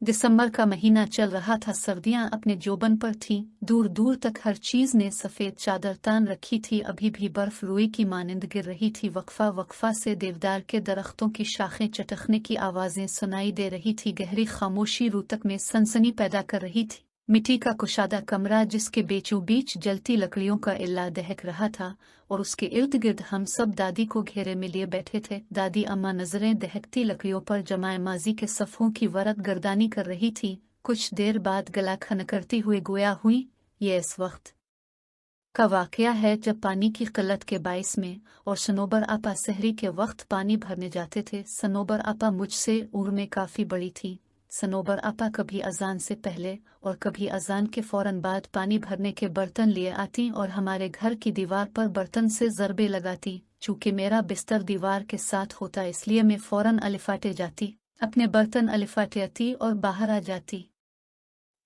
दिसंबर का महीना चल रहा था। सर्दियां अपने जोबन पर थीं। दूर दूर तक हर चीज ने सफेद चादर तान रखी थी। अभी भी बर्फ रुई की मानिंद गिर रही थी। वक्फा वक्फा से देवदार के दरख्तों की शाखें चटकने की आवाजें सुनाई दे रही थी। गहरी खामोशी रूतक में सनसनी पैदा कर रही थी। मिट्टी का कुशादा कमरा जिसके बीचों बीच जलती लकड़ियों का इल्ला दहक रहा था और उसके इर्द गिर्द हम सब दादी को घेरे में लिए बैठे थे। दादी अम्मा नजरें दहकती लकड़ियों पर जमाए माजी के सफ़ों की वरत गर्दानी कर रही थी। कुछ देर बाद गला खनकरती हुई गोया हुई, ये इस वक्त का वाकया है जब पानी की किल्लत के बाइस में और सनोबर आपा सहरी के वक्त पानी भरने जाते थे। सनोबर आपा मुझसे उम्र में काफ़ी बड़ी थी। सनोबर आपा कभी अजान से पहले और कभी अजान के फौरन बाद पानी भरने के बर्तन लिए आती और हमारे घर की दीवार पर बर्तन से ज़रबे लगाती। चूँकि मेरा बिस्तर दीवार के साथ होता इसलिए मैं फौरन अलिफाटे जाती, अपने बर्तन अलिफाटे आती और बाहर आ जाती।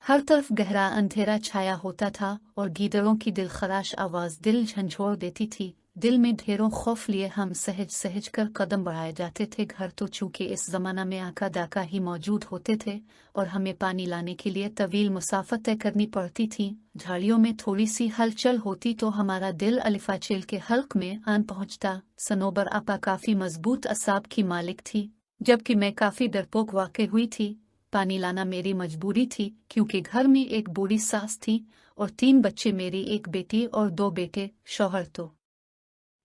हर तरफ गहरा अंधेरा छाया होता था और गीदड़ों की दिलखराश आवाज़ दिल झंझोड़ देती थी। दिल में ढेरों खौफ लिए हम सहज सहज कर कदम बढ़ाए जाते थे घर। तो चूंकि इस ज़माना में आका दाका ही मौजूद होते थे और हमें पानी लाने के लिए तवील मुसाफत तय करनी पड़ती थी। झाड़ियों में थोड़ी सी हलचल होती तो हमारा दिल अलिफाचेल के हल्क में आन पहुंचता। सनोबर आपा काफ़ी मजबूत असाब की मालिक थी, जबकि मैं काफ़ी डरपोक वाक़ई हुई थी। पानी लाना मेरी मजबूरी थी क्योंकि घर में एक बूढ़ी सास थी और 3 बच्चे, मेरी एक बेटी और 2 बेटे। शौहर तो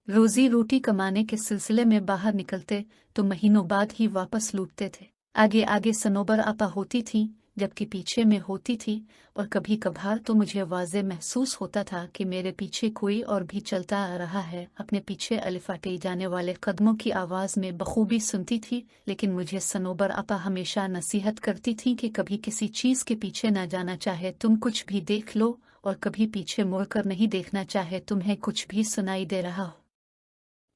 रोजी रोटी कमाने के सिलसिले में बाहर निकलते तो महीनों बाद ही वापस लौटते थे। आगे आगे सनोबर आपा होती थी जबकि पीछे में होती थी और कभी कभार तो मुझे वाज़े महसूस होता था कि मेरे पीछे कोई और भी चलता आ रहा है। अपने पीछे अलिफाटे जाने वाले कदमों की आवाज़ में बखूबी सुनती थी, लेकिन मुझे सनोबर आपा हमेशा नसीहत करती थी कि कभी किसी चीज़ के पीछे ना जाना। चाहे तुम कुछ भी देख लो और कभी पीछे मुड़कर नहीं देखना, चाहे तुम्हें कुछ भी सुनाई दे रहा हो।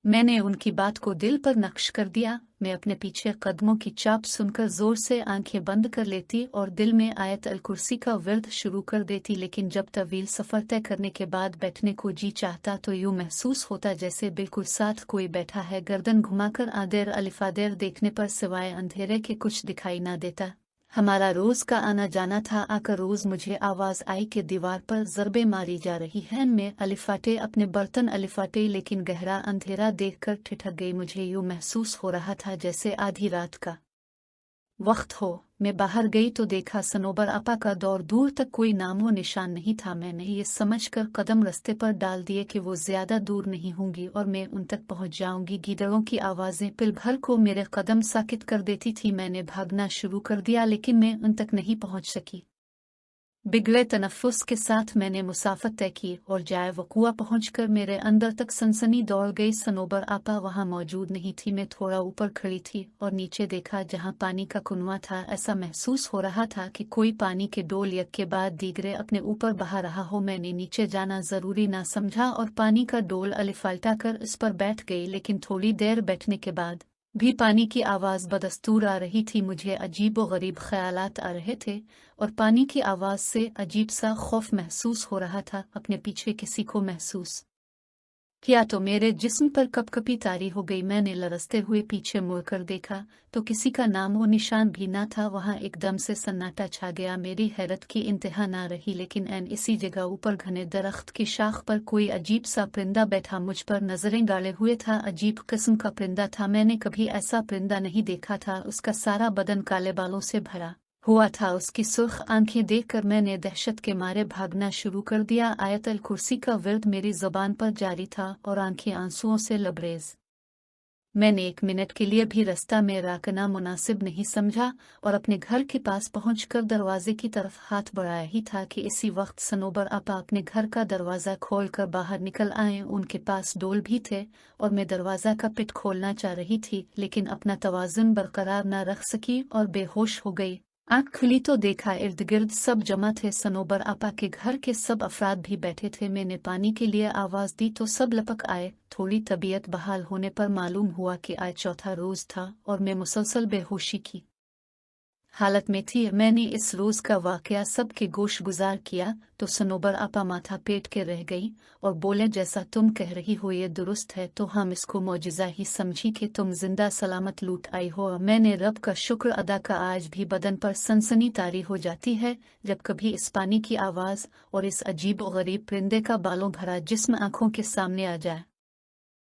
मैंने उनकी बात को दिल पर नक्श कर दिया। मैं अपने पीछे कदमों की चाप सुनकर जोर से आंखें बंद कर लेती और दिल में आयत अल कुर्सी का विर्द शुरू कर देती। लेकिन जब तवील सफ़र तय करने के बाद बैठने को जी चाहता तो यूँ महसूस होता जैसे बिल्कुल साथ कोई बैठा है। गर्दन घुमाकर आदेर अलिफादेर देखने पर सिवाय अंधेरे के कुछ दिखाई ना देता। हमारा रोज का आना जाना था। आकर रोज मुझे आवाज आई कि दीवार पर ज़रबे मारी जा रही हैं। मैं अलिफाटे अपने बर्तन अलिफाटे, लेकिन गहरा अंधेरा देखकर ठिठक गई। मुझे यूँ महसूस हो रहा था जैसे आधी रात का वक्त हो। मैं बाहर गई तो देखा सनोबर आपा का दौर दूर तक कोई नामो निशान नहीं था। मैंने ये समझकर कदम रास्ते पर डाल दिए कि वो ज्यादा दूर नहीं होंगी और मैं उन तक पहुंच जाऊंगी। गीदड़ों की आवाजें पिल भर को मेरे कदम साकित कर देती थी। मैंने भागना शुरू कर दिया लेकिन मैं उन तक नहीं पहुंच सकी। बिगड़े तनफ्फुस के साथ मैंने मुसाफत तय की और जाए वकुआ पहुंचकर मेरे अंदर तक सनसनी दौड़ गई। सनोबर आपा वहां मौजूद नहीं थी। मैं थोड़ा ऊपर खड़ी थी और नीचे देखा जहां पानी का कुनवा था। ऐसा महसूस हो रहा था कि कोई पानी के डोल एक के बाद दीगरे अपने ऊपर बहा रहा हो। मैंने नीचे जाना जरूरी ना समझा और पानी का डोल अलिफाल्टा कर इस पर बैठ गई, लेकिन थोड़ी देर बैठने के बाद भी पानी की आवाज़ बदस्तूर आ रही थी। मुझे अजीब व गरीब ख्यालात आ रहे थे और पानी की आवाज़ से अजीब सा खौफ महसूस हो रहा था। अपने पीछे किसी को महसूस किया तो मेरे जिस्म पर कपकपी तारी हो गई। मैंने लरसते हुए पीछे मुड़कर देखा तो किसी का नाम व निशान भी ना था। वहां एकदम से सन्नाटा छा गया। मेरी हैरत की इंतहा ना रही, लेकिन एन इसी जगह ऊपर घने दरख्त की शाख पर कोई अजीब सा परिंदा बैठा मुझ पर नजरें गाड़े हुए था। अजीब किस्म का परिंदा था, मैंने कभी ऐसा परिंदा नहीं देखा था। उसका सारा बदन काले बालों से भरा हुआ था। उसकी सुर्ख आंखें देखकर मैंने दहशत के मारे भागना शुरू कर दिया। आयतल कुर्सी का विर्द मेरी ज़बान पर जारी था और आंखें आंसुओं से लबरेज। मैंने 1 मिनट के लिए भी रास्ता में राकना मुनासिब नहीं समझा और अपने घर के पास पहुंचकर दरवाजे की तरफ हाथ बढ़ाया ही था कि इसी वक्त सनोबर आपा अपने घर का दरवाज़ा खोलकर बाहर निकल आए। उनके पास डोल भी थे और मैं दरवाज़ा का पिट खोलना चाह रही थी, लेकिन अपना तवाज़ुन बरकरार न रख सकी और बेहोश हो गई। आँख खुली तो देखा इर्द गिर्द सब जमा थे। सनोबर आपा के घर के सब अफराद भी बैठे थे। मैंने पानी के लिए आवाज़ दी तो सब लपक आए। थोड़ी तबीयत बहाल होने पर मालूम हुआ कि आज चौथा रोज़ था और मैं मुसलसल बेहोशी की हालत में थी। मैंने इस रोज का वाकया सबके गोश गुजार किया तो सनोबर आपा माथा पेट के रह गई और बोले, जैसा तुम कह रही हो ये दुरुस्त है, तो हम इसको मौजिज़ा ही समझी कि तुम जिंदा सलामत लूट आई हो। मैंने रब का शुक्र अदा का। आज भी बदन पर सनसनी तारी हो जाती है जब कभी इस पानी की आवाज़ और इस अजीब और गरीब परिंदे का बालों भरा जिस्म आंखों के सामने आ जाए।